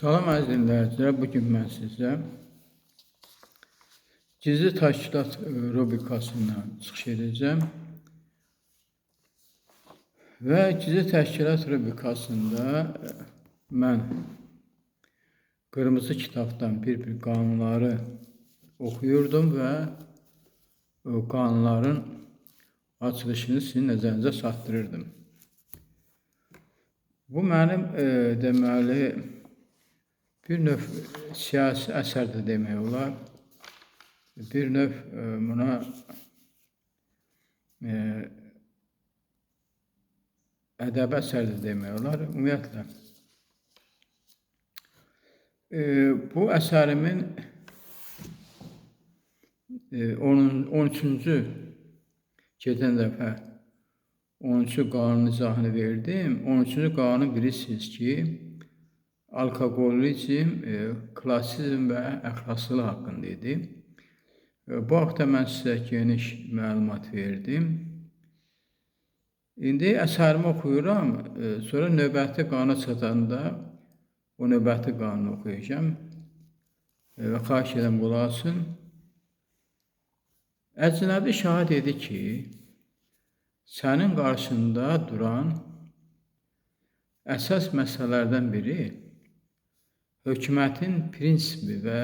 Salam əziz dinləyicilər, bugün mən sizə gizli təşkilat rubrikasından çıxış edəcəm və gizli təşkilat rubrikasında mən qırmızı kitabdan bir qanunları oxuyurdum və qanunların açılışını sizin nəzərinizə çatdırırdım. Bu mənim deməli bir növ siyasi əsərdir demək olar. Bir növ buna ədəbi əsərdir demək olar. Ümumiyyətlə bu əsərimin 13-cü keçən dəfə 13-cü qanun izahını verdim. 13-cü qanunu bilirsiniz ki, alkoqolizm, klassizm və əxlaqsızlıq haqqında idi. Bu haqda mən sizə geniş məlumat verdim. İndi əsərimi oxuyuram, sonra növbəti qanuna çatanda o növbəti qanunu oxuyacağım və xahiş edirəm qulaq asın. Əcnəbi şaha dedi ki, sənin qarşında duran əsas məsələlərdən biri hökumətin prinsipi və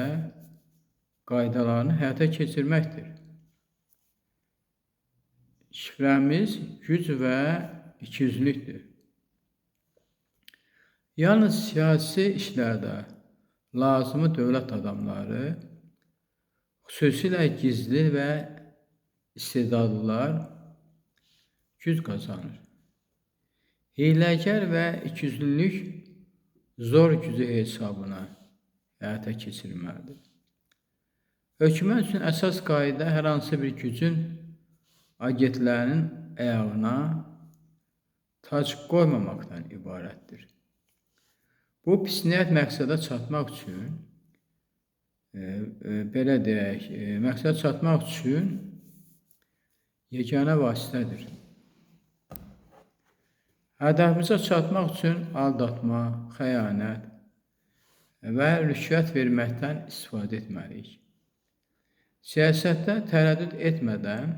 qaydalarını həyata keçirməkdir. Şifrəmiz güc və ikiyüzlülükdür. Yalnız siyasi işlərdə lazımı dövlət adamları, xüsusilə gizli və istedadlılar güc qazanır. Hiyləgər və ikiyüzlülük zor gücü hesabına həyata keçirilməlidir. Hökumət üçün əsas qayda hər hansı bir gücün agentlərinin ayağına tac qoymamaqdan ibarətdir. Bu pis niyyət məqsədə çatmaq üçün, belə deyək, məqsədə çatmaq üçün yeganə vasitədir. Hədəfimizə çatmaq üçün aldatma, xəyanət və rüşvət verməkdən istifadə etməliyik. Siyasətdə tərəddüd etmədən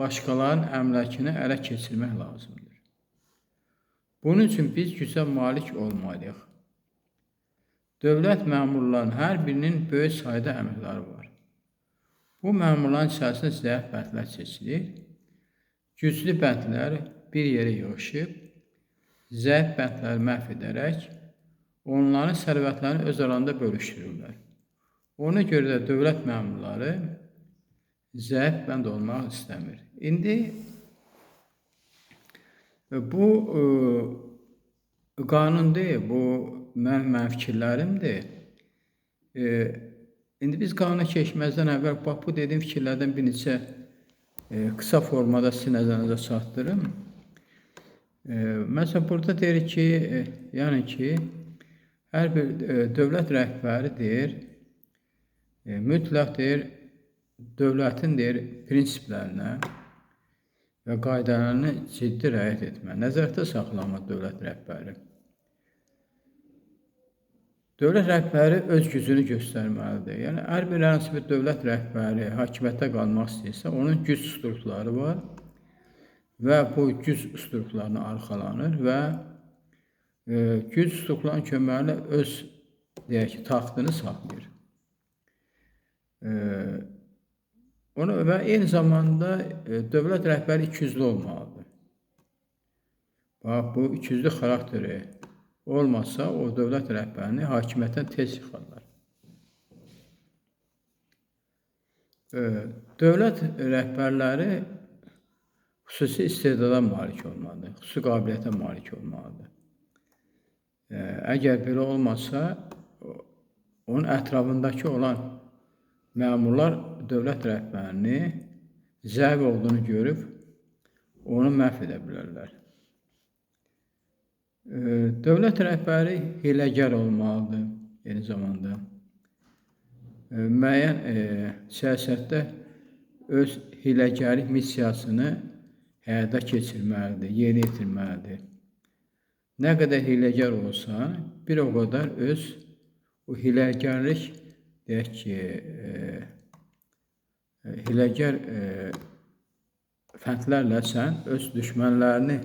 başqalarının əmlakını ələ keçirmək lazımdır. Bunun üçün biz gücə malik olmalıyıq. Dövlət məmurlarının hər birinin böyük sayda əməkləri var. Bu məmurların içərisində zəif bəndlər seçilir. Güclü bəndlər bir yerə yığışıb, zəif bəndləri məhv edərək, onların sərvətlərini öz arasında bölüşdürürlər. Ona görə də dövlət məmurları zəif bənd olmaq istəmir. İndi bu qanun deyil, bu mənim fikirlərimdir. İndi biz qanuna keçməzdən əvvəl bu dediyim fikirlərdən bir neçə qısa formada sizin nəzərinizə çatdırım. Məsələn, burada deyir ki, yəni ki, hər bir dövlət rəhbəri deyir, mütləq deyir, dövlətin deyir, prinsiplərinə və qaydalarına ciddi riayət etmə, nəzərdə saxlama dövlət rəhbəri. Dövlət rəhbəri öz gücünü göstərməlidir. Yəni, hər bir hansı bir dövlət rəhbəri hakimiyyətdə qalmaq istəyirsə, onun güc strukturları var və bu güc strukturlarına arxalanır və güc strukturlarının köməyi ilə öz, deyək ki, taxtını saxlayır. Və eyni zamanda dövlət rəhbəri ikiyüzlü olmalıdır. Bax, bu ikiyüzlü xarakteri olmasa, o dövlət rəhbərini hakimiyyətdən tez yıxarlar. Dövlət rəhbərləri xüsusi istedada malik olmalıdır, xüsusi qabiliyyətə malik olmalıdır. Əgər belə olmasa, onun ətrafındakı olan məmurlar dövlət rəhbərini zəif olduğunu görüb, onu məhv edə bilərlər. Dövlət rəhbəri hiyləgər olmalıdır, eyni zamanda. Müəyyən siyasətdə öz hiyləgərlik missiyasını həyata keçirməlidir, yerinə yetirməlidir. nə qədər hiləgər olsan, bir o qədər öz o hiləgərlik deyək ki, hiləgər fəndlərlə sən öz düşmənlərini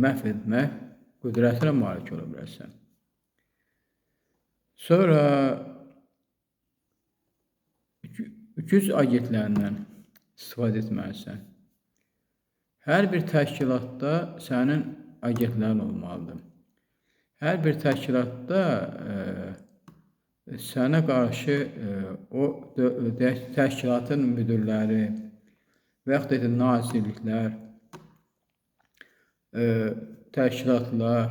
məhv etmək qüdrətinə malik ola bilərsən. Sonra güc agentlərindən istifadə etməlisən. Hər bir təşkilatda sənin agentlərin olmalıdır. Hər bir təşkilatda sənə qarşı o təşkilatın müdirləri və yaxud da nazirliklər, təşkilatlar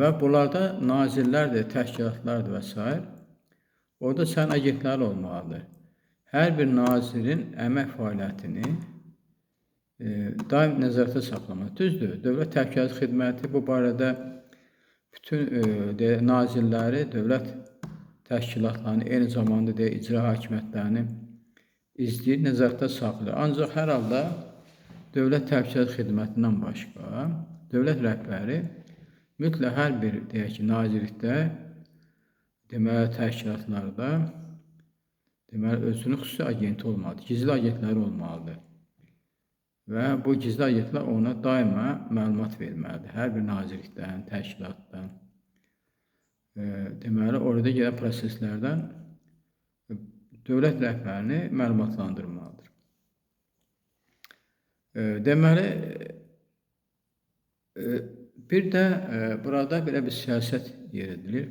və bunlarda nazirlərdir, təşkilatlardır və s. Orada sənin agentlər olmalıdır. Hər bir nazirin əmək fəaliyyətini daim nəzarətdə saxlamaq. Düzdür, Dövlət Təhlükəsizlik Xidməti bu barədə bütün nazirləri, dövlət təşkilatlarını, eyni zamanda icra hakimiyyətlərini izləyir, nəzarətdə saxlayır. Ancaq hər halda Dövlət Təhlükəsizlik Xidmətindən başqa dövlət rəhbəri mütləq hər bir deyək ki, nazirlikdə, deməli təşkilatlarda deməli özünün xüsusi agenti olmalıdır, gizli agentləri olmalıdır. Və bu gizli agentlər ona daima məlumat verməlidir. Hər bir nazirlikdən, təşkilatdan, deməli orada gələn proseslərdən dövlət rəhbərini məlumatlandırmalıdır. Deməli, bir də burada belə bir siyasət yeridilir.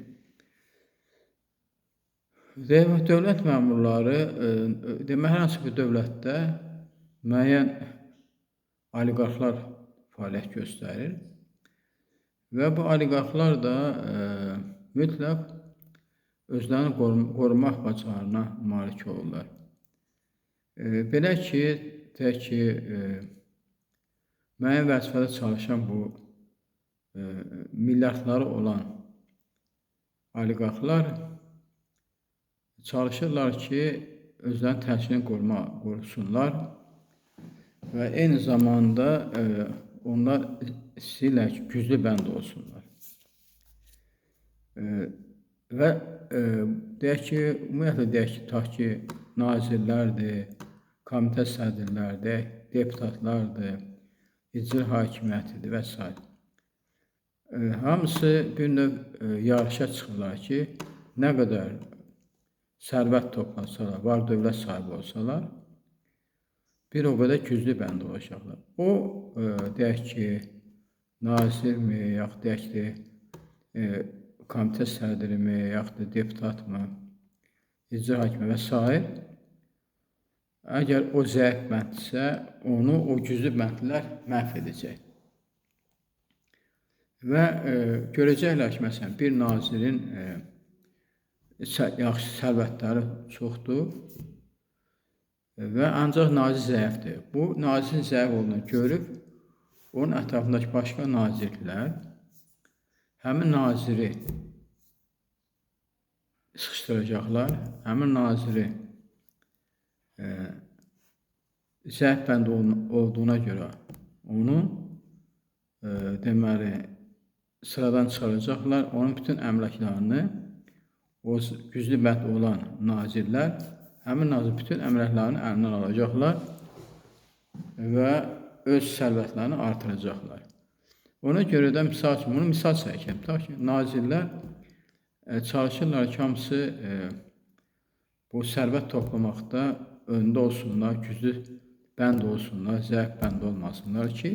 Dövlət məmurları, deməli, hər hansı bir dövlətdə müəyyən oliqarxlar fəaliyyət göstərir və bu oliqarxlar da mütləq özlərini qorumaq bacarığına malik olurlar. Belə ki, deyək ki, müəyyən vəzifədə çalışan bu milyardları olan oliqarxlar çalışırlar ki, özlərinin təhsilini qorusunlar və eyni zamanda onlar istəyirlər ki, güclü bənd olsunlar. Və deyək ki, ümumiyyətlə deyək ki, tutaq ki, nazirlərdir, komitə sədrlərdir, deputatlardır, icra hakimiyyətidir və s. Hamısı bir növ yarışa çıxırlar ki, nə qədər sərvət toplasalar, var dövlət sahibi olsalar, bir o qədər güclü bənd olacaqlar. O, deyək ki, nazirmi, yaxud deyək ki, komitə sədrimi, yaxud da deputatmı, icra hakimi və s. Əgər o zəif bənddirsə, onu o güclü bəndlər məhv edəcək. Və görəcəklər ki, məsələn, bir nazirin yaxşı sərvətləri çoxdur və ancaq nazir zəifdir. Bu, nazirin zəif olduğunu görüb, onun ətrafındakı başqa nazirlər həmin naziri sıxışdıracaqlar, həmin naziri zəif bənd olduğuna görə onu deməli sıradan çıxaracaqlar, onun bütün əmlaklarını o güclü bənd olan nazirlər həmin nazir bütün əmlaklarını əlindən alacaqlar və öz sərvətlərini artıracaqlar. Ona görə də bunu misal çəkəm. Nazirlər çalışırlar ki, hamısı bu sərvət toplamaqda öndə olsunlar, güclü bənd olsunlar, zəif bənd olmasınlar ki,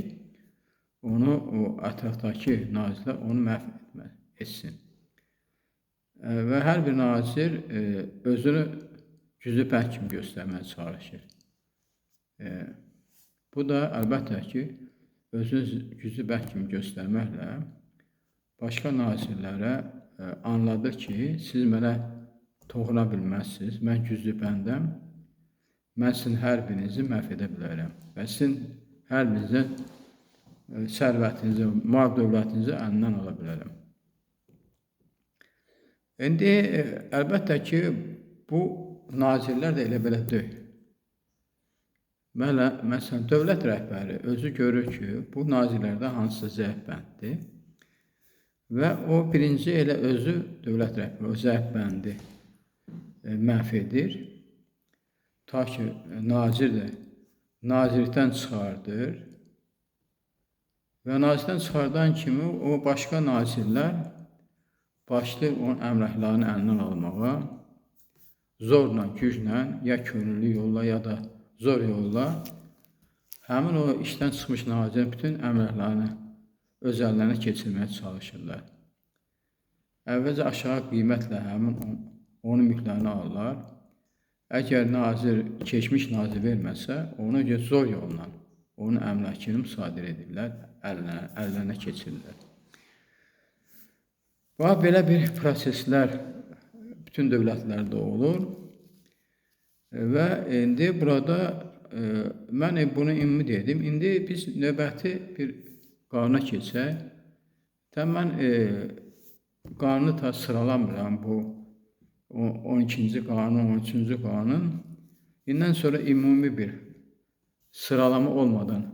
onu o ətrafdakı nazirlər onu məhv etsin. Və hər bir nazir özünü güclü bənd kimi göstərməyə çalışır. Bu da əlbəttə ki, özünü güclü bənd kimi göstərməklə başqa nazirlərə anladır ki, siz mənə toxuna bilməzsiniz, mən güclü bəndəm, mən sizin hər birinizi məhv edə bilərəm və sizin hər birinizin sərvətinizi, mal dövlətinizi əlindən ala bilərəm. İndi əlbəttə ki, bu nazirlər də elə belə deyil. Məsələn, dövlət rəhbəri özü görür ki, bu nazirlərdən hansısa zəif bənddir və o birinci elə özü dövlət rəhbəri o zəif bəndi məhv edir. Ta ki, nazir də nazirlikdən çıxardır və nazirlikdən çıxardan kimi o başqa nazirlər başlayır onun əmrəklərini əlindən almağa, zorla, güclə, ya könüllü yolla, ya da zor yolla həmin o işdən çıxmış nazirin bütün əmrəklərini öz əllərinə keçirməyə çalışırlar. Əvvəlcə aşağı qiymətlə həmin onun mülklərini alırlar. Əgər nazir, keçmiş nazir verməsə, onu zor yolla onun əmlakını müsadirə edirlər, əllərinə keçirirlər. Belə bir proseslər bütün dövlətlərdə olur və indi burada mən bunu ümid edim. İndi biz növbəti bir qanuna keçək. Mən qanunu ta sıralamıram, bu 12-ci qanun, 13-cü qanun. İndən sonra ümumi bir sıralama olmadan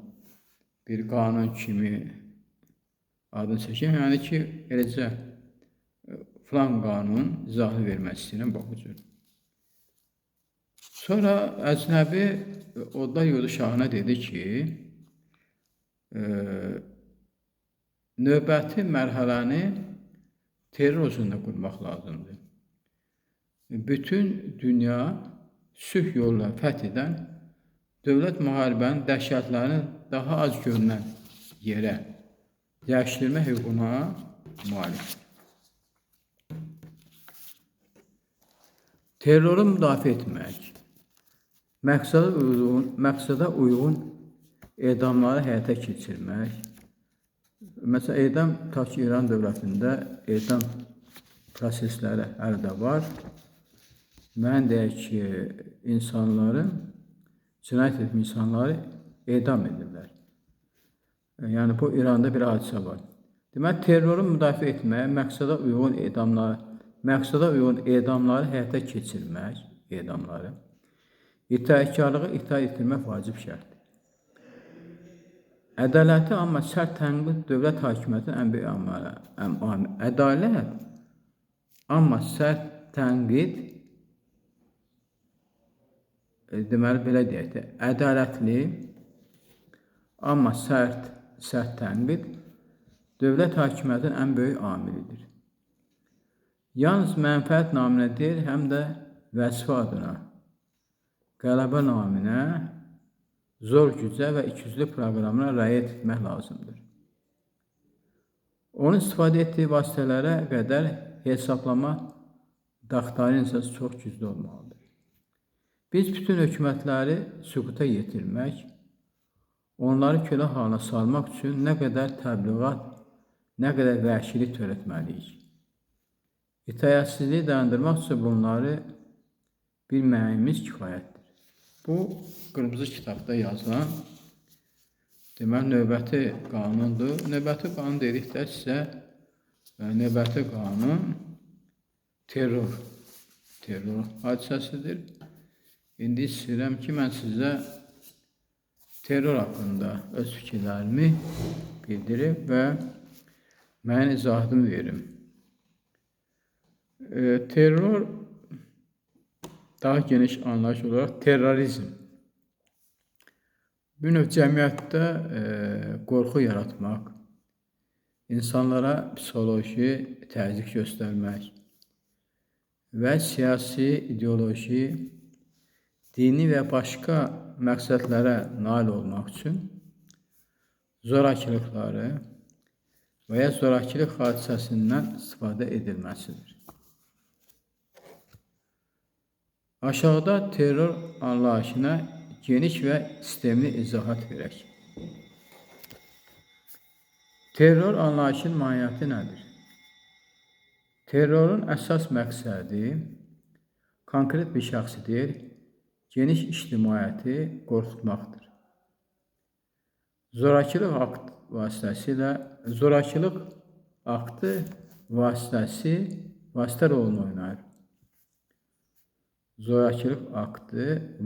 bir qanun kimi adını çəkəm. Yəni ki, eləcə filan qanun izahı vermək istəyirəm, bax bu cür. Sonra əcnəbi Odda Yurdu şahına dedi ki, növbəti mərhələni terror üzrində qurmaq lazımdır. Bütün dünya sülh yolla fəth edən dövlət müharibənin dəhşətlərini daha az görünən yerə dəyişdirmə hüququna malikdir. Terroru müdafiə etmək, məqsədə uyğun edamları həyata keçirmək. Məsələn, edam ta ki, İran dövlətində edam prosesləri hələ də var. Mən deyək ki, cinayət etmiş insanları edam edirlər. Yəni, bu İranda bir hadisə var. Demək, terroru müdafiə etmək, məqsədə uyğun edamları həyata keçirmək, İtaətkarlığı itaət etdirmək vacib şərtdir. Ədaləti, amma sərt tənqid dövlət hakimiyyətinin ən böyük amili. Ədalət, amma sərt tənqid, deməli belə deyək də, ədalətli, amma sərt tənqid dövlət hakimiyyətinin ən böyük amilidir. Yalnız mənfəət naminə deyil, həm də vəzifə adına, qələbə naminə, zor gücə və ikiyüzlü proqramına riayət etmək lazımdır. Onun istifadə etdiyi vasitələrə qədər hesablama doktrinası çox güclü olmalıdır. Biz bütün hökumətləri süquta yetirmək, onları kölə halına salmaq üçün nə qədər təbliğat, nə qədər vəhşilik törətməliyik. İtaətsizliyi dayandırmaq üçün bunları bilməyimiz kifayətdir. Bu, qırmızı kitabda yazılan növbəti qanundur. Növbəti qanun dedikdə sizə növbəti qanun terror hadisəsidir. İndi istəyirəm ki, mən sizə terror haqqında öz fikirlərimi bildirim və mənim izahımı verim. Terror daha geniş anlayış olaraq terrorizm. Bir növ cəmiyyətdə qorxu yaratmaq, insanlara psixoloji təzyiq göstərmək və siyasi, ideoloji, dini və başqa məqsədlərə nail olmaq üçün zorakılıqları və ya zorakılıq hadisəsindən istifadə edilməsidir. Aşağıda terror anlayışına geniş və sistemli izahat verək. Terror anlayışının mahiyyəti nədir? Terrorun əsas məqsədi konkret bir şəxsi deyil, geniş ictimaiyyəti qorxutmaqdır. Zorakılıq aktı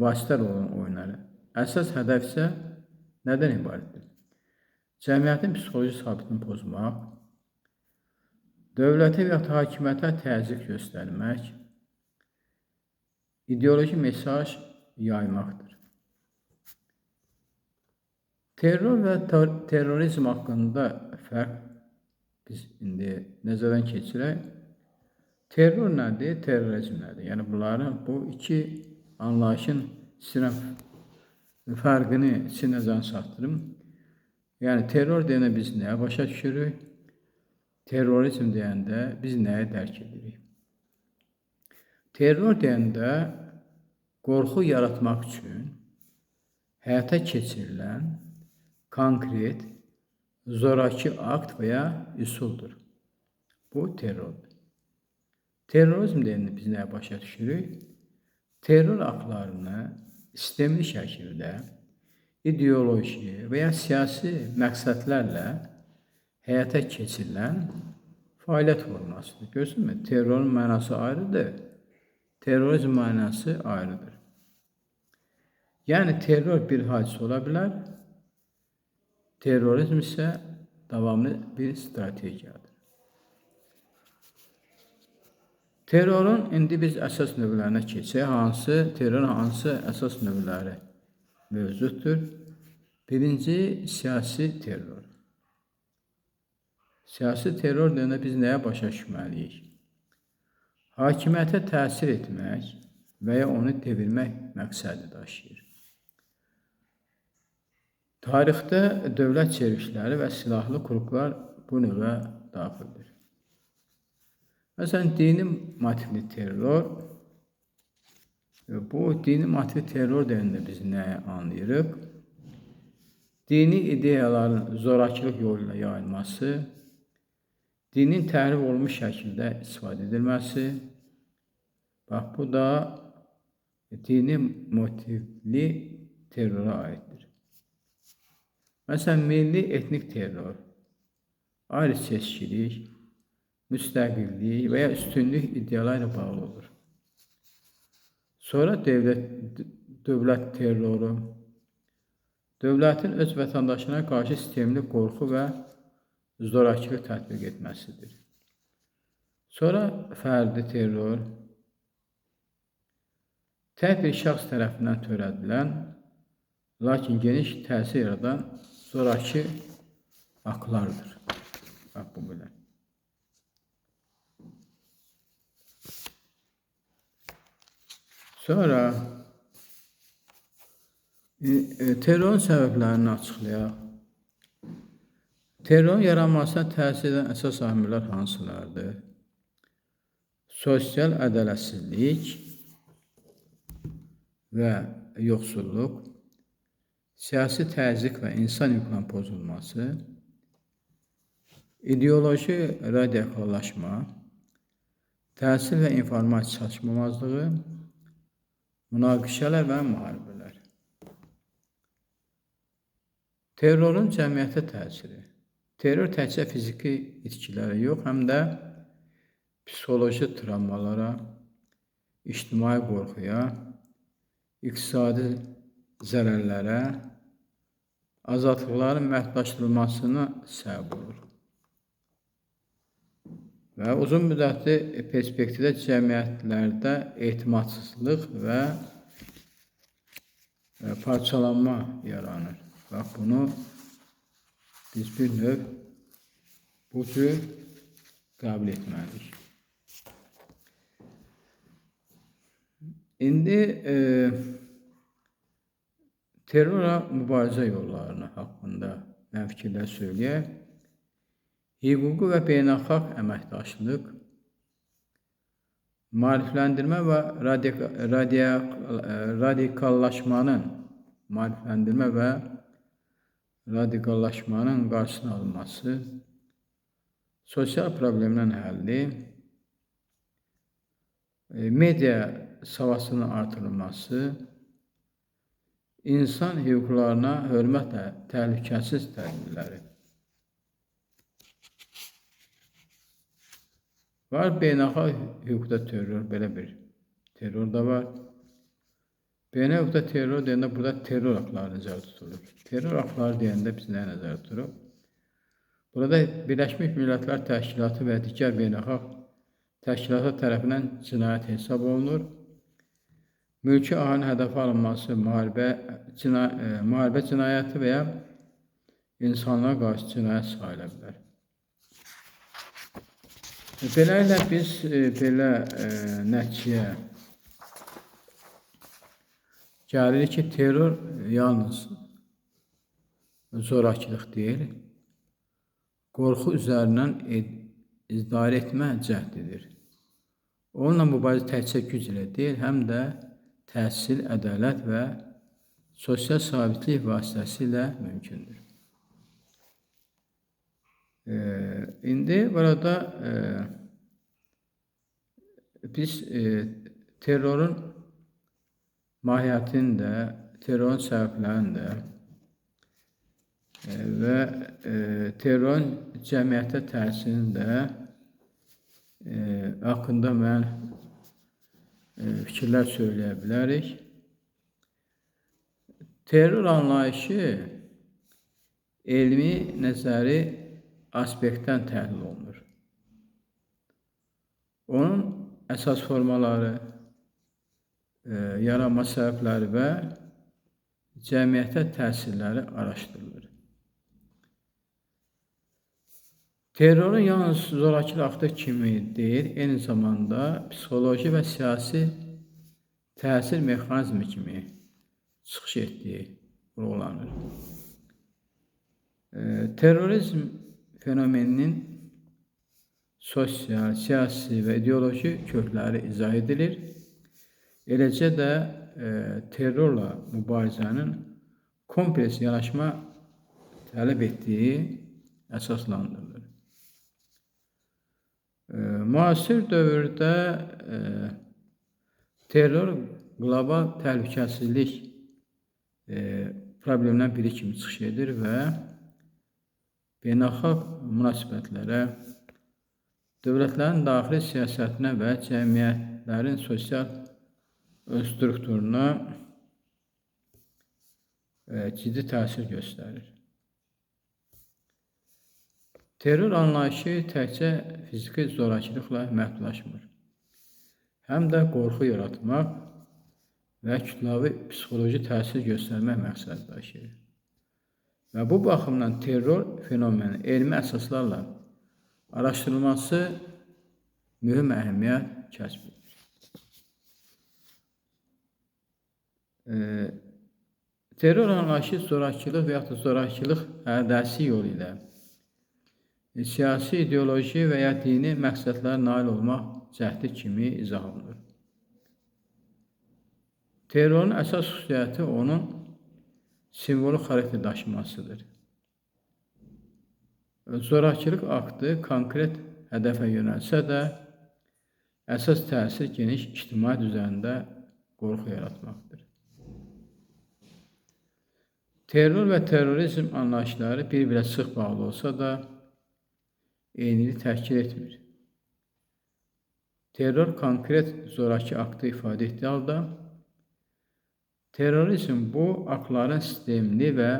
vasitə rolunu oynayır. Əsas hədəf isə nədən ibarətdir? Cəmiyyətin psixoloji sabitini pozmaq, dövlətə və hakimiyyətə təzyiq göstərmək, ideoloji mesaj yaymaqdır. Terror və terrorizm haqqında fərq biz indi nəzərdən keçirək. Terror nədir, terrorizm nədir? Yəni bunların bu iki anlayışın fərqini sizə nəzərdən çatdırım. Yəni terror deyəndə biz nəyə başa düşürük? Terrorizm deyəndə biz nəyi dərk edirik? Terror deyəndə qorxu yaratmaq üçün həyata keçirilən konkret, zoraki akt və ya üsuldur. Bu terrordur. Terrorizm deyəndə biz nəyə başa düşürük? Terror aktlarını sistemli şəkildə ideoloji və ya siyasi məqsədlərlə həyata keçirilən fəaliyyət formasıdır. Görürsünüzmü? Terrorun mənası ayrıdır, terrorizm mənası ayrıdır. Yəni terror bir hadisə ola bilər, terrorizm isə davamlı bir strategiyadır. Terrorun indi biz əsas növlərinə keçək. Terrorun hansı əsas növləri mövcuddur? Birinci, siyasi terror. Siyasi terror deyəndə biz nəyə başa düşməliyik? Hakimiyyətə təsir etmək və ya onu devirmək məqsədi daşıyır. Tarixdə dövlət çevrilişləri və silahlı qruplar bu növə daxildir. Məsələn, dini motivli terror. Bu dini motivli terror deyəndə biz nəyi anlayırıq? Dini ideyaların zorakılıq yolu ilə yayılması, dinin təhrif olunmuş şəkildə istifadə edilməsi, bax, bu da dini motivli terrora aiddir. Məsələn, milli etnik terror, ayrı-seçkilik, müstəqillik və ya üstünlük iddialarıyla bağlı olur. Sonra dövlət terroru, dövlətin öz vətəndaşına qarşı sistemli qorxu və zorakılıq tətbiq etməsidir. Sonra fərdi terror, tək bir şəxs tərəfindən törədilən, lakin geniş təsir yaradan zoraki aktlardır. Bax, bu belə. Sonra terrorun səbəblərini açıqlayaq. Terrorun yaranmasına təsir edən əsas amillər hansılardır? Sosial ədalətsizlik və yoxsulluq, siyasi təzyiq və insan hüquqlarının pozulması, ideoloji radikallaşma, təhsil və informasiya çatışmamazlığı, münaqişələr və müharibələr. Terrorun cəmiyyətə təsiri. Terror təkcə fiziki itkilərə yox, həm də psixoloji travmalara, ictimai qorxuya, iqtisadi zərərlərə, azadlıqların məhdudlaşdırılmasına səbəb olur. Və uzun müddətli perspektivdə cəmiyyətlərdə etimadsızlıq və parçalanma yaranır. Bax, bunu biz bir növ bu cür qəbul etməliyik. İndi terrorla mübarizə yollarını haqqında mən fikirlər söyləyək. Hüquqi və beynəlxalq əməkdaşlıq, maarifləndirmə və radikallaşmanın qarşısının alınması, sosial problemlərin həlli, media savadsızlığının artırılması, insan hüquqlarına hörmətlə təhlükəsiz tədbirləri. Var beynəlxalq hüquqda terror, belə bir terror da var. Beynəlxalq terror deyəndə burada terror aktları nəzərdə tutulur. Terror aktları deyəndə biz nəyə nəzərdə tuturuq? Burada Birləşmiş Millətlər Təşkilatı və digər beynəlxalq təşkilatlar tərəfindən cinayət hesab olunur. Mülki alanın hədəfə alınması müharibə cinayəti və ya insanlığa qarşı cinayət sayıla bilər. Beləliklə biz belə nəticəyə gəlirik ki, terror yalnız zorakılıq deyil, qorxu üzərindən idarə etmə cəhdidir. Onunla mübarizə təkcə güc ilə deyil, həm də təhsil, ədalət və sosial sabitlik vasitəsilə mümkündür. İndi burada biz terrorun mahiyyətini də, terrorun səbəblərini də və terrorun cəmiyyətə təsirini də haqqında müəyyən fikirlər söyləyə bilərik. Terror anlayışı elmi, nəzəri aspektdən təhlil olunur. Onun əsas formaları, yaranma səbəbləri və cəmiyyətə təsirləri araşdırılır. Terrorun yalnız zorakılıq aktı kimi deyil, eyni zamanda psixoloji və siyasi təsir mexanizmi kimi çıxış etdiyi vurğulanır. Terrorizm fenomeninin sosial, siyasi və ideoloji kökləri izah edilir. Eləcə də terrorla mübarizənin kompleks yanaşma tələb etdiyi əsaslandırılır. Müasir dövrdə terror qlobal təhlükəsizlik problemdən biri kimi çıxış edir və beynəlxalq münasibətlərə, dövlətlərin daxili siyasətinə və cəmiyyətlərin sosial strukturuna ciddi təsir göstərir. Terror anlayışı təkcə fiziki zorakılıqla məhdudlaşmır. Həm də qorxu yaratmaq və kütləvi psixoloji təsir göstərmək məqsədi daşıyır. Və bu baxımdan terror fenomeni elmi əsaslarla araşdırılması mühüm əhəmiyyət kəsb edir. Terror anlayışı zorakılıq və ya zorakılıq ədəsi yolu ilə siyasi, ideoloji və ya dini məqsədlərə nail olmaq cəhdi kimi izah olunur. Terrorun əsas xüsusiyyəti onun simvolik xarakter daşımasıdır. Zorakılıq aktı konkret hədəfə yönəlsə də, əsas təsir geniş ictimai düzəndə qorxu yaratmaqdır. Terror və terrorizm anlayışları bir-birə sıx bağlı olsa da, eynilik təşkil etmir. Terror konkret zoraki aktı ifadə etdiyi halda, terrorizm bu aktların sistemli və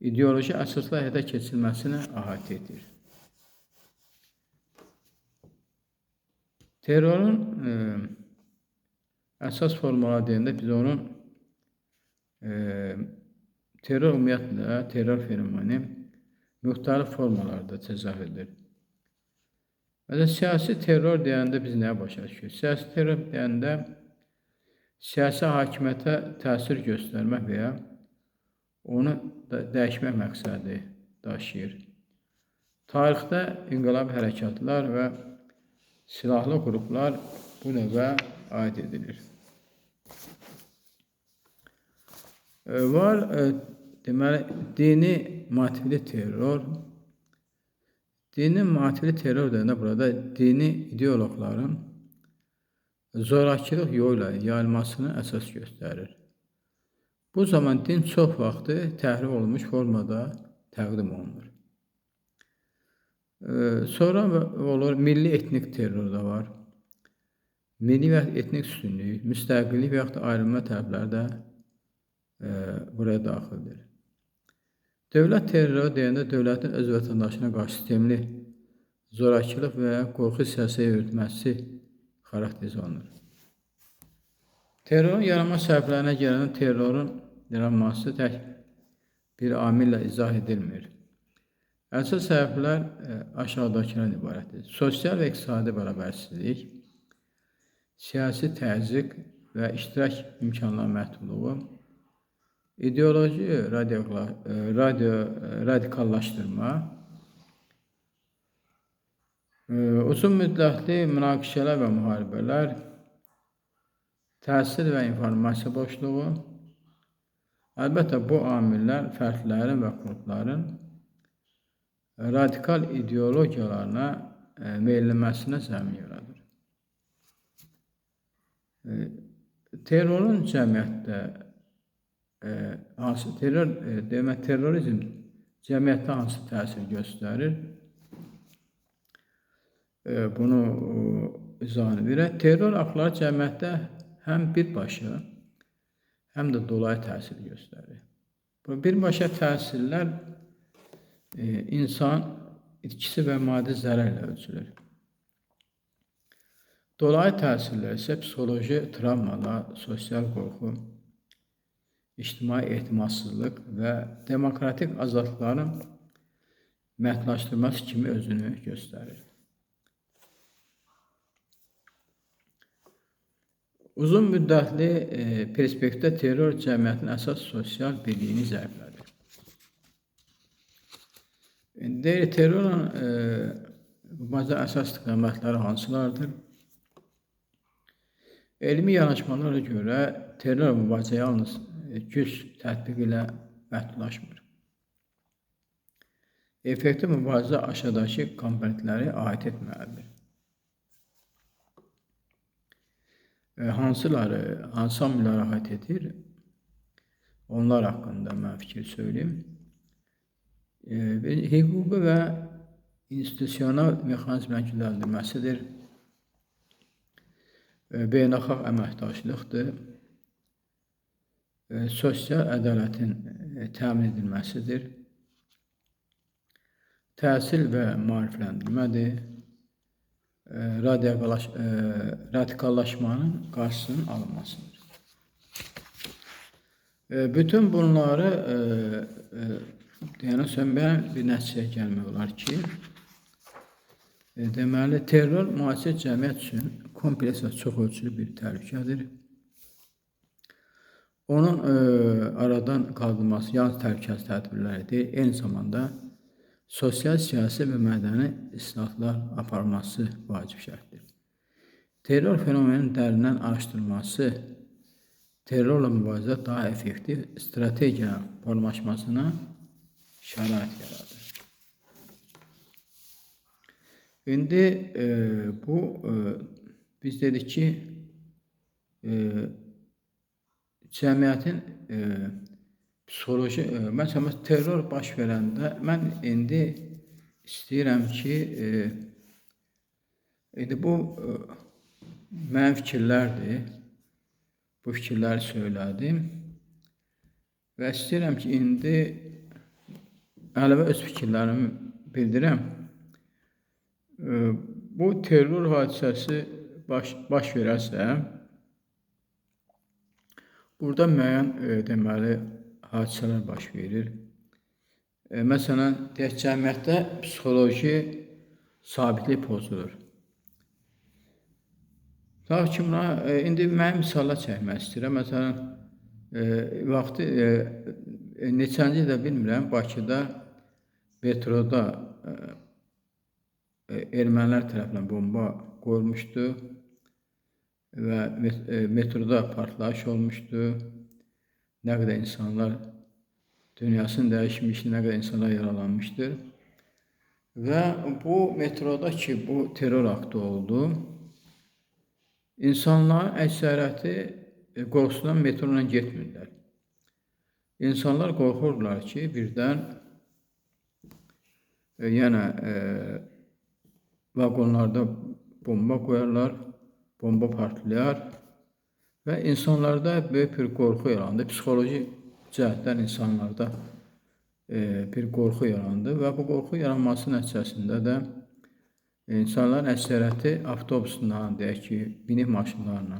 ideoloji əsasla həyata keçirilməsini əhatə edir. Terrorun əsas formaları deyəndə biz onun terror ümumiyyətlə, terror fenomeni müxtəlif formalarda təzahür edir. Məsələn, siyasi terror deyəndə biz nəyə başa düşürük? Siyasi terror deyəndə siyasi hakimiyyətə təsir göstərmək və ya onu dəyişmək məqsədi daşıyır. Tarixdə inqilabi hərəkatlar və silahlı qruplar bu növə aid edilir. Var, deməli, dini motivli terror. Dini motivli terror deyəndə burada dini ideoloqların zorakılıq yolu ilə yayılmasını əsas göstərir. Bu zaman din çox vaxtı təhrif olunmuş formada təqdim olunur. Sonra olur milli etnik terror da var. milli və etnik üstünlük, müstəqillik və yaxud da ayrılma tələbləri də buraya daxildir. Dövlət terroru deyəndə dövlətin öz vətəndaşına qarşı sistemli zorakılıq və ya qorxu siyasəti yürütməsi xarakterizə olunur. Terrorun yaranma səbəblərinə gələndə terrorun yaranması tək bir amillə izah edilmir. Əsas səbəblər aşağıdakılardan ibarətdir. Sosial və iqtisadi bərabərsizlik, siyasi təzyiq və iştirak imkanları məhdudluğu, ideoloji radikallaşdırma, uzun müddətli münaqişələr və müharibələr, təhsil və informasiya boşluğu. Əlbəttə, bu amillər fərdlərin və qrupların radikal ideologiyalarına meyilləməsinə zəmin yaradır. Terrorun cəmiyyətdə terrorizm cəmiyyətdə hansı təsir göstərir? Bunu izah verək. Terror aktları cəmiyyətdə həm birbaşa, həm də dolayı təsir göstərir. Bu birbaşa təsirlər insan itkisi və maddi zərər ilə ölçülür. Dolayı təsirlər isə psixoloji travmalar, sosial qorxu, ictimai etimadsızlıq və demokratik azadlıqların məhdudlaşdırılması kimi özünü göstərir. Uzun müddətli perspektivdə terror cəmiyyətin əsas sosial birliyini zəiflədir. Terrorun mübarizə əsas istiqamətləri hansılardır? Elmi yanaşmalara görə terror mübarizə yalnız güc tətbiq ilə məhdudlaşmır. Effektiv mübarizə aşağıdakı komponentləri aid etməlidir. Hansı amilləri aid edir? Onlar haqqında mən fikir söyleyeyim. Hüquqi və institusional mexanizmlərin gücləndirilməsidir. Beynəlxalq əməkdaşlıqdır. Sosial ədalətin təmin edilməsidir. Təhsil və maarifləndirmədir. Radikallaşmanın qarşısının alınmasıdır. Bütün bunları deyəndən sonra mən bir nəticəyə gəlmək olar ki, deməli, terror müasir cəmiyyət üçün kompleks və çox ölçülü bir təhlükədir. Onun aradan qaldırılması yalnız təhlükəsiz tədbirlər deyil, eyni zamanda sosial, siyasi və mədəni islahatlar aparılması vacib şərtdir. Terror fenomeninin dərindən araşdırılması, terrorla mübarizə daha effektiv strategiya formalaşmasına şərait yaradır. İndi biz dedik ki, cəmiyyətin psixoloji, məsələn, terror baş verəndə mən indi istəyirəm ki, bu mənim fikirlərdir, bu fikirləri söylədim və istəyirəm ki, indi əlavə öz fikirlərimi bildirəm. Bu terror hadisəsi baş verərsə, burada müəyyən deməli hadisələr baş verir. Məsələn, cəmiyyətdə psixoloji sabitlik pozulur. Daha ki, indi mən misallar çəkmək istəyirəm. Məsələn, vaxtı neçənci də bilmirəm, Bakıda metroda ermənilər tərəfindən bomba qoyulmuşdu və metroda partlayış olmuşdu. Nə qədər insanlar dünyasını dəyişmişdi, nə qədər insanlar yaralanmışdır. Və bu metroda ki, bu terror aktı oldu. İnsanların əksəriyyəti qorxusundan metroyla getmirlər. İnsanlar qorxurlar ki, birdən yenə vaqonlarda bomba qoyarlar, bomba partlayar və insanlarda böyük bir qorxu yarandı. Psixoloji cəhətdən insanlarda bir qorxu yarandı və bu qorxu yaranması nəticəsində də insanların əksəriyyəti avtobusla, deyək ki, minik maşınlarla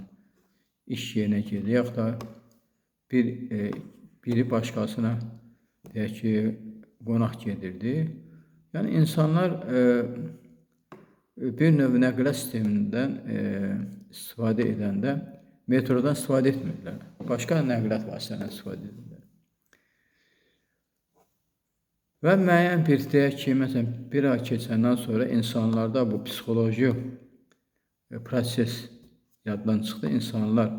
iş yerinə gedir, yaxud da biri başqasına deyək ki, qonaq gedirdi. Yəni insanlar bir növ nəqliyyat sistemindən istifadə edəndə metrodan istifadə etmirlər. Başqa nəqliyyat vasitələrindən istifadə edirlər. Və müəyyən bir deyək ki, məsələn, bir ay keçəndən sonra insanlarda bu psixoloji proses yaddan çıxdı. İnsanlar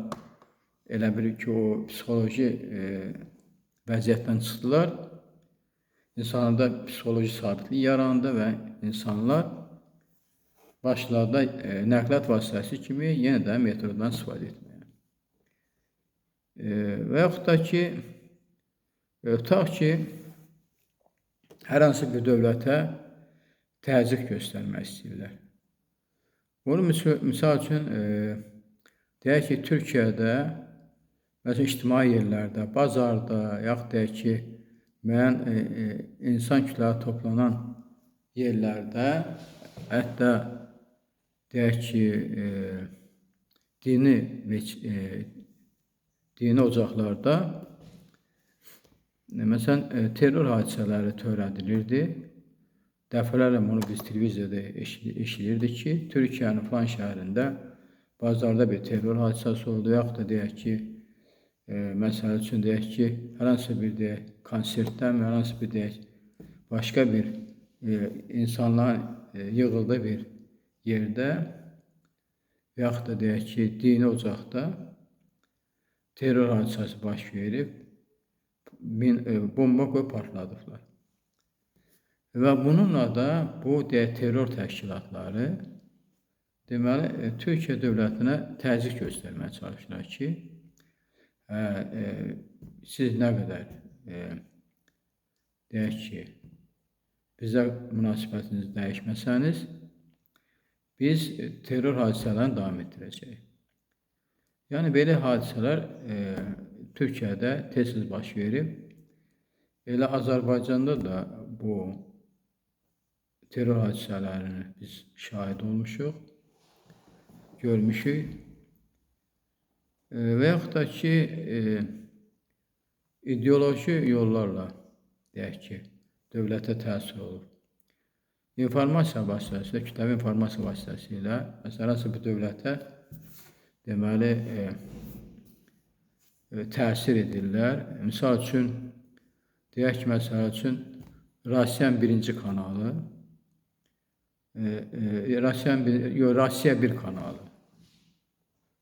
elə bir ki, o psixoloji vəziyyətdən çıxdılar. İnsanlarda psixoloji sabitlik yarandı və insanlar başlarda nəqliyyat vasitəsi kimi yenə də metrodan istifadə etməyə. Və yaxud da ki, tutaq ki, hər hansı bir dövlətə təzyiq göstərmək istəyirlər. Bunu misal üçün, deyək ki, Türkiyədə, məsələn, ictimai yerlərdə, bazarda, yaxud deyək ki, müəyyən insan kütlələri toplanan yerlərdə, hətta deyək ki, dini ocaqlarda məsələn, terror hadisələri törədilirdi. Dəfələrlə bunu biz televiziyada eşidirdik ki, Türkiyənin falan şəhərində bazarda bir terror hadisəsi oldu, yaxud da deyək ki, məsəl üçün deyək ki, hər hansı bir konsertdən və hər hansı bir deyək, başqa bir insanların yığıldığı bir yerdə, yaxud da deyək ki, dini ocaqda terror hadisəsi baş verib, bomba qoyub partladıblar. Və bununla da bu terror təşkilatları deməli Türkiyə dövlətinə təzyiq göstərməyə çalışırlar ki, siz nə qədər deyək ki, bizə münasibətinizi dəyişməsəniz, biz terror hadisələrini davam etdirəcəyik. Yəni belə hadisələr Türkiyədə tez-tez baş verib. Elə Azərbaycanda da bu terror hadisələrini biz şahid olmuşuq, görmüşük. Və yaxud da ki, ideoloji yollarla, deyək ki, dövlətə təsir olur. İnformasiya vasitəsilə, kütləvi informasiya vasitəsilə, məsələn, hansı bir dövlətə deməli, təsir edirlər. Misal üçün, deyək ki, məsəl üçün, Rusiyanın birinci kanalı, Rusiya bir kanalı.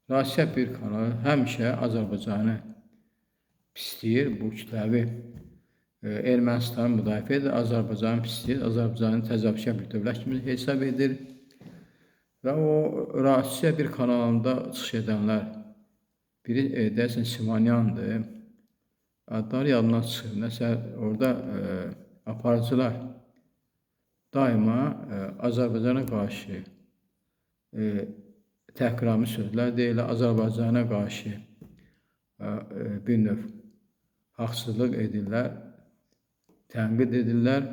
Rusiya bir kanalı həmişə Azərbaycanı pisləyir, bu kütləvi Ermənistanı müdafiə edir, Azərbaycanı pisləyir, Azərbaycanı təcavüzkar bir dövlət kimi hesab edir. Və o Rusiya bir kanalında çıxış edənlər, biri deyəsən Simonyandır, adları yadımdan çıxır. Nəsə orada aparıcılar daima Azərbaycana qarşı təhqiramiz sözlər deyirlər, Azərbaycana qarşı bir növ haqsızlıq edirlər, tənqid edirlər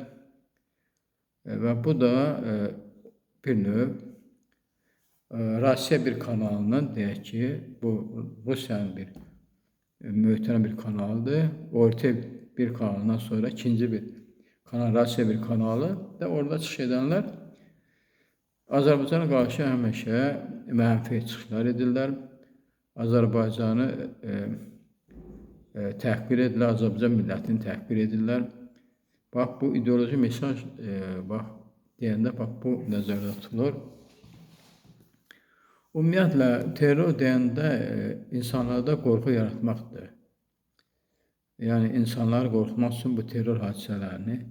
və bu da bir növ Rusiya bir kanalının, deyək ki, bu Rusiyanın bir möhtərəm bir kanalıdır. Orta bir kanalından sonra ikinci bir kanal, Rusiya bir kanalı və orada çıxış edənlər Azərbaycana qarşı həmişə mənfi çıxışlar edirlər. Azərbaycanı təhqir edirlər, Azərbaycan millətini təhqir edirlər. Bax, bu ideoloji mesaj deyəndə, bax, bu nəzərdə tutulur. Ümumiyyətlə, terror deyəndə insanlarda qorxu yaratmaqdır. Yəni, insanları qorxutmaq üçün bu terror hadisələrini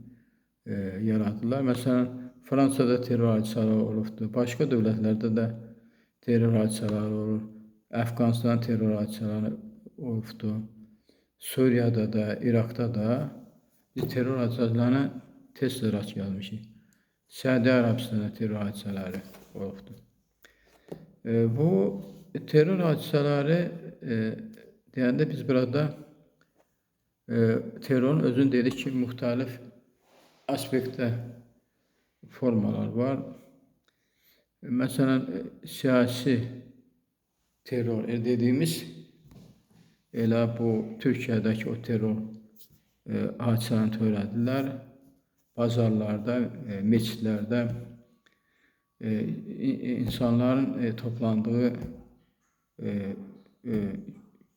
yaradırlar. Məsələn, Fransada terror hadisələri olubdur, başqa dövlətlərdə də terror hadisələri olur, Əfqanistanda terror hadisələri olubdur, Suriyada da, İraqda da biz terror hadisələrinə tez-tez rast gəlmişik. Səudiyyə Ərəbistanında terror hadisələri olubdur. Bu terror hadisələri deyəndə biz burada terrorun özünün dedik ki, müxtəlif aspektdə formalar var. Məsələn, siyasi terror dediyimiz elə bu Türkiyədəki o terror hadisələrini törədilər. Bazarlarda, məscidlərdə insanların toplandığı,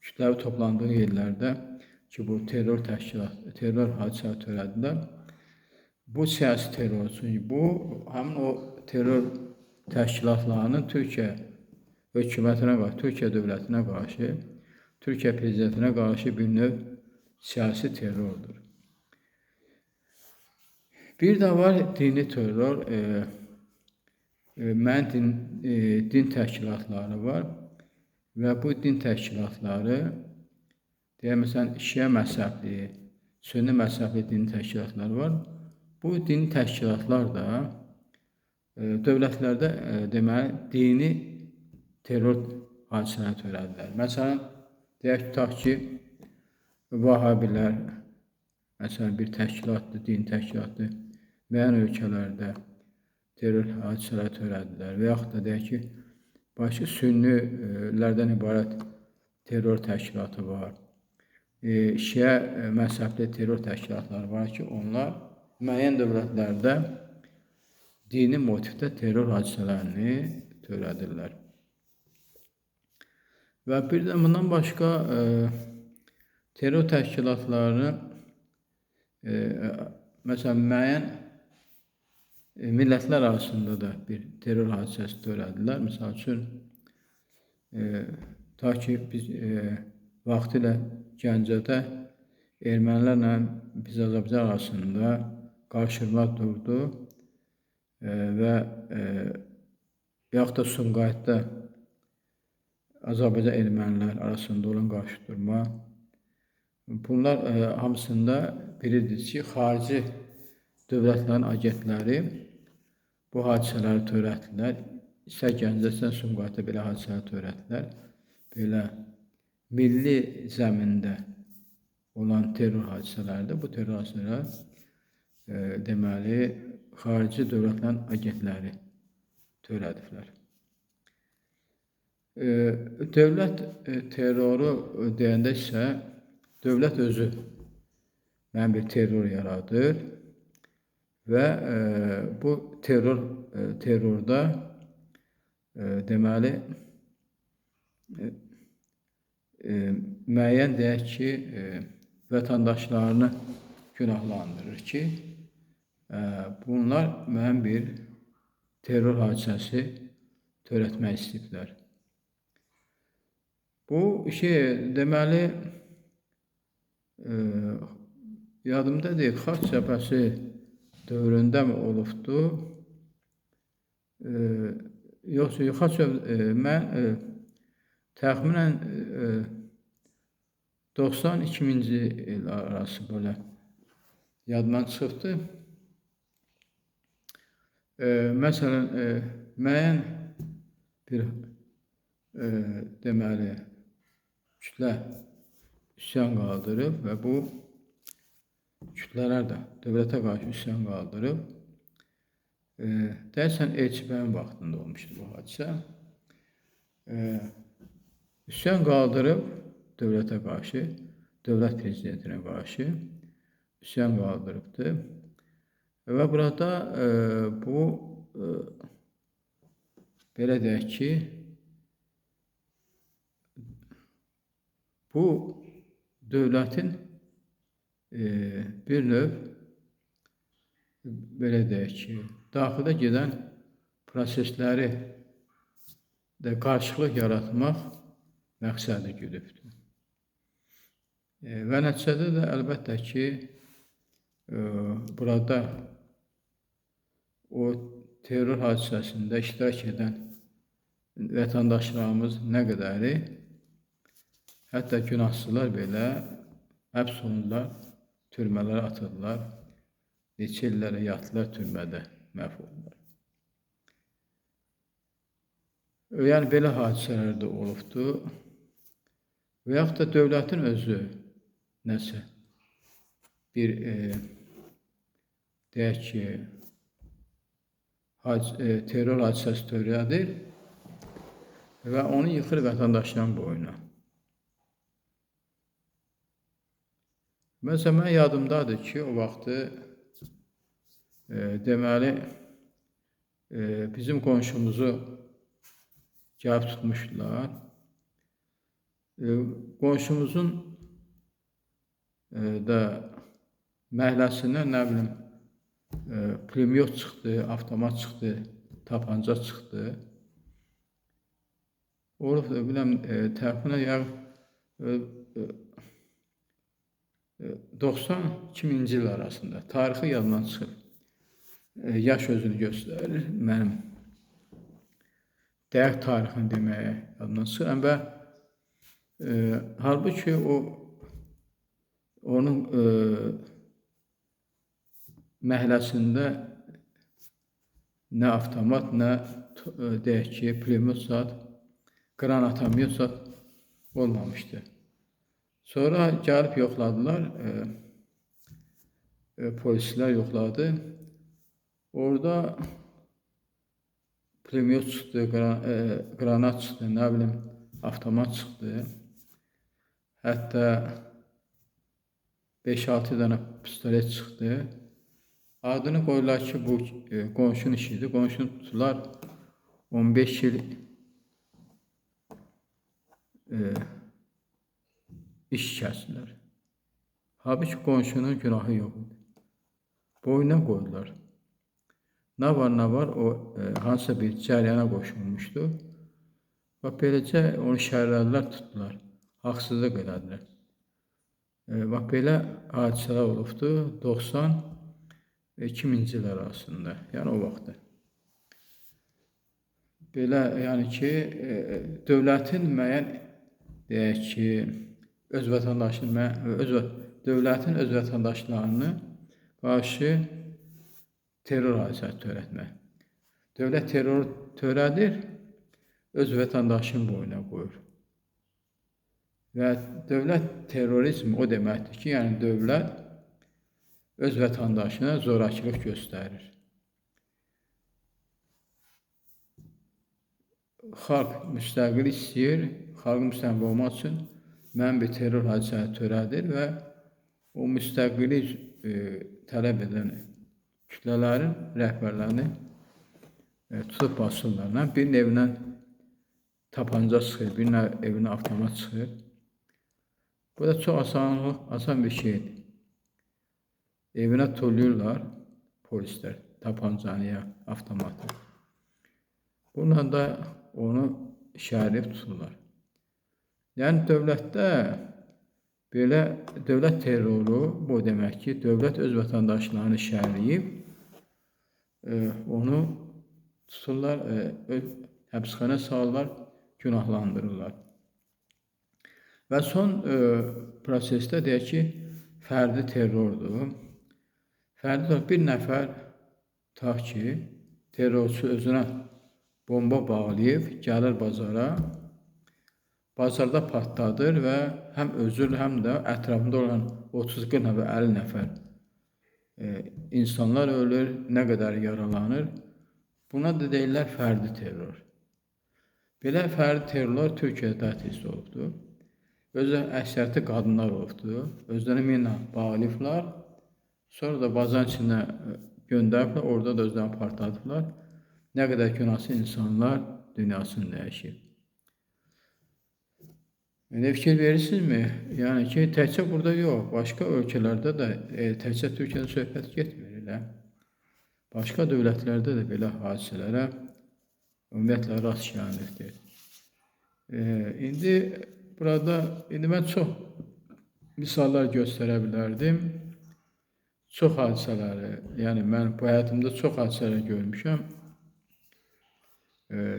kütləvi toplandığı yerlərdə ki, bu terror hadisələri törədilər. Bu siyasi terror, çünki bu həmin o terror təşkilatlarının Türkiyə hökumətinə qarşı, Türkiyə dövlətinə qarşı, Türkiyə prezidentinə qarşı bir növ siyasi terrordur. Bir də var dini terror, din təşkilatları var və bu din təşkilatları, deyək məsələn, Şiə məzhəbli, Sünni məzhəbli dini təşkilatları var. Bu dini təşkilatlar da dövlətlərdə deməli dini terror hadisələri törədilər. Məsələn, deyək tutaq ki, Vahabilər, məsələn, bir təşkilatdır, din təşkilatdır, müəyyən ölkələrdə terror hadisələri törədilər və yaxud da deyək ki, başqa sünnilərdən ibarət terror təşkilatı var. Şiə məzhəbli terror təşkilatları var ki, onlar müəyyən dövlətlərdə dini motivdə terror hadisələrini törədirlər. Və bir də bundan başqa terror təşkilatlarını məsələn, müəyyən millətlər arasında da bir terror hadisəsi törədilər. Misal üçün, ta ki biz vaxtilə Gəncədə ermənilərlə biz Azərbaycan arasında qarşıdurma durdu və yaxud da Sumqayıtda Azərbaycan ermənilər arasında olan qarşıdurma. Bunlar hamısında biridir ki, xarici dövlətlərin agentləri bu hadisələri törətdilər. İstər Gəncədə, istər Sumqayıtda belə hadisələri törətdilər. Belə milli zəmində olan terror hadisələrdə bu terror hadisələri deməli xarici dövlətlərin agentləri törədiblər. Dövlət terroru deyəndə isə dövlət özü bir terror yaradır və bu terrorda deməli müəyyən deyək ki, vətəndaşlarını günahlandırır ki, bunlar müəyyən bir terror hadisəsi törətmək istəyiblər. Bu deməli yadımda deyil, Xalq Cəbhəsi dövründə mi olubdu? Yoxsa mən təxminən 90-2000-ci il arası belə yadımdan çıxdı. Məsələn, müəyyən bir deməli kütlə üsyan qaldırıb və bu kütlələr də dövlətə qarşı üsyan qaldırıb. Deyəsən, Elçibəyin vaxtında olmuşdu bu hadisə. Üsyan qaldırıb dövlətə qarşı, dövlət prezidentinə qarşı üsyan qaldırıbdı. Və burada bu, belə deyək ki, bu dövlətin bir növ, belə deyək ki, daxildə gedən prosesləri də qarşılıq yaratmaq məqsədi güdübdür. Və nəticədə də əlbəttə ki, burada o terror hadisəsində iştirak edən vətəndaşlarımız nə qədəri, hətta günahsızlar belə həbs olunurlar, türmələrə atırlar, neçə illərə yatırlar türmədə, məhv olurlar. Yəni belə hadisələr də olubdur. Və yaxud da dövlətin özü nəsə bir deyək ki, terror hadisəsi törədir və onu yıxır vətəndaşların boynuna. Məsələn, mən yadımdadır ki, o vaxtı deməli bizim qonşumuzu gəlib tutmuşdular. Qonşumuzun da məhləsindən nə bilim pulemyot çıxdı, avtomat çıxdı, tapanca çıxdı. Olub biləm təxminən yəni 90-2000-ci il arasında. Tarixi yadımdan çıxır. Yaş özünü göstərir. Mənim dəqiq tarixini deməyə yadımdan çıxır. Və halbuki onun məhləsində nə avtomat, nə deyək ki, pulemyot zad, qranatomet zad olmamışdı. Sonra gəlib yoxladılar, polislər yoxladı. Orada pulemyot çıxdı, qranat çıxdı, nə bilim, avtomat çıxdı. Hətta 5-6 dənə pistolet çıxdı. Adını qoyurlar ki, bu qonşunun işidir. Qonşunu tutular, 15 il iş kəsdilər. Halbuki qonşunun günahı yox idi. Boynuna qoydular. Nə var, o hansısa bir cəriyana qoşulmuşdu. Və beləcə onu şəhərlədilər, tutdular. Haqsızlıq elədilər. Bax, belə hadisələr olubdur 90-2000-ci il arasında, yəni o vaxtda. Belə, yəni ki, dövlətin müəyyən, deyək ki, dövlətin öz vətəndaşlarını qarşı terror hadisəsi törətmək. Dövlət terror törədir, öz vətəndaşını boynuna qoyur. Və dövlət terrorizmi o deməkdir ki, yəni dövlət öz vətəndaşına zorakılıq göstərir. Xalq müstəqil istəyir, xalqın müstəqil olmaq üçün müəyyən bir terror hadisəsi törədir və o müstəqili tələb edən kütlələrin rəhbərlərini tutub basırlar. Birinin evindən tapanca çıxır, birinin evinə avtomat çıxır. Bu da çox asan bir şeydir. Evinə tulluyurlar polislər tapancanı ya avtomatı. Bununla da onu şəhərləyib tuturlar. Yəni dövlətdə belə dövlət terroru bu demək ki, dövlət öz vətəndaşlarını şəhərləyib onu tuturlar, həbsxanaya salırlar, günahlandırırlar. Və son prosesdə deyək ki, fərdi terrordur. Fərdi terror bir nəfər tutaq ki, terrorçu özünə bomba bağlayıb, gəlir bazara, bazarda partladır və həm özür, həm də ətrafında olan 30-40 nəfər, 50 nəfər insanlar ölür, nə qədər yaralanır. Buna da deyirlər fərdi terror. Belə fərdi terrorlar Türkiyədə təhsil olubdur. Özləri əksəriyyəti qadınlar olubdur. Özlərini minlə bağlayıblar. Sonra da bazarın içində göndəriblər, orada da özlərini partladıblar. Nə qədər günahsız insanlar dünyasını dəyişir. Ne fikir verirsinizmi? Yəni ki, təkcə burada yox, başqa ölkələrdə də təkcə Türkiyədə söhbət getmir elə. Başqa dövlətlərdə də belə hadisələrə ümumiyyətlə rast gəlinirdir. İndi mən çox misallar göstərə bilərdim. Çox hadisələri, yəni mən bu həyatımda çox hadisələr görmüşəm.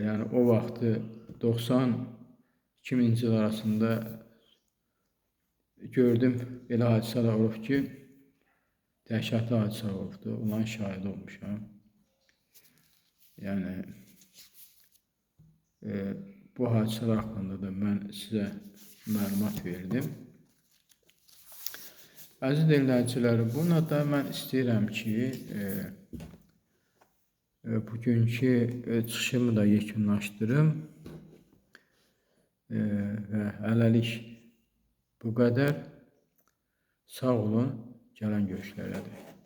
Yəni o vaxtı 90-2000-ci il arasında gördüm belə hadisələr olub ki, dəhşətli hadisələr olubdur, onların şahidi olmuşam. Yəni Bu hadisələr haqqında da mən sizə məlumat verdim. Əziz dinləyicilər, bununla da mən istəyirəm ki, bugünkü çıxışımı da yekunlaşdırım və hələlik bu qədər. Sağ olun, gələn görüşlərə dək.